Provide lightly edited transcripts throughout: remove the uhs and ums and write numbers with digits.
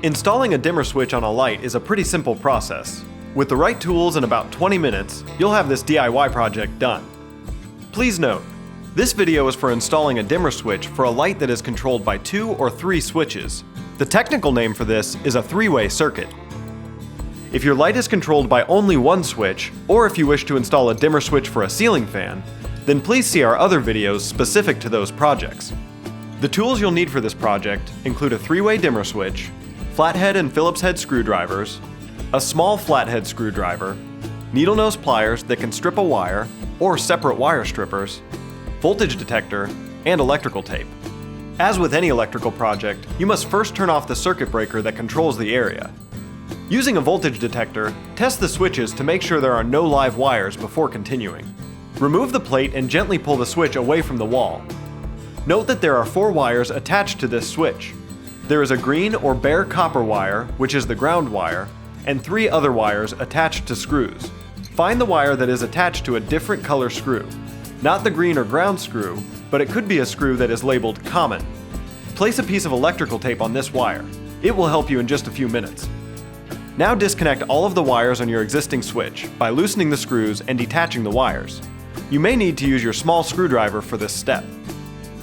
Installing a dimmer switch on a light is a pretty simple process. With the right tools in about 20 minutes, you'll have this DIY project done. Please note, this video is for installing a dimmer switch for a light that is controlled by 2 or 3 switches. The technical name for this is a three-way circuit. If your light is controlled by only one switch, or if you wish to install a dimmer switch for a ceiling fan, then please see our other videos specific to those projects. The tools you'll need for this project include a 3-way dimmer switch, flathead and Phillips head screwdrivers, a small flathead screwdriver, needle nose pliers that can strip a wire or separate wire strippers, voltage detector, and electrical tape. As with any electrical project, you must first turn off the circuit breaker that controls the area. Using a voltage detector, test the switches to make sure there are no live wires before continuing. Remove the plate and gently pull the switch away from the wall. Note that there are 4 wires attached to this switch. There is a green or bare copper wire, which is the ground wire, and 3 other wires attached to screws. Find the wire that is attached to a different color screw. Not the green or ground screw, but it could be a screw that is labeled common. Place a piece of electrical tape on this wire. It will help you in just a few minutes. Now disconnect all of the wires on your existing switch by loosening the screws and detaching the wires. You may need to use your small screwdriver for this step.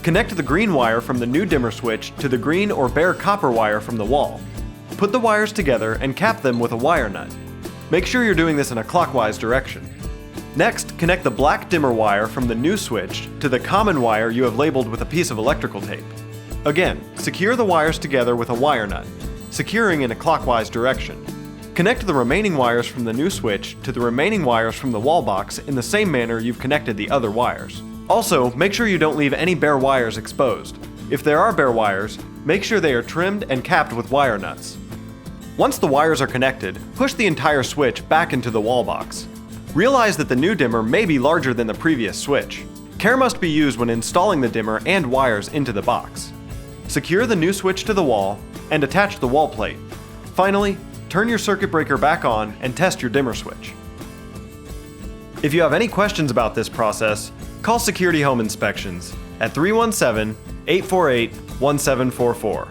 Connect the green wire from the new dimmer switch to the green or bare copper wire from the wall. Put the wires together and cap them with a wire nut. Make sure you're doing this in a clockwise direction. Next, connect the black dimmer wire from the new switch to the common wire you have labeled with a piece of electrical tape. Again, secure the wires together with a wire nut, securing in a clockwise direction. Connect the remaining wires from the new switch to the remaining wires from the wall box in the same manner you've connected the other wires. Also, make sure you don't leave any bare wires exposed. If there are bare wires, make sure they are trimmed and capped with wire nuts. Once the wires are connected, push the entire switch back into the wall box. Realize that the new dimmer may be larger than the previous switch. Care must be used when installing the dimmer and wires into the box. Secure the new switch to the wall and attach the wall plate. Finally, turn your circuit breaker back on and test your dimmer switch. If you have any questions about this process, call Security Home Inspections at 317-848-1744.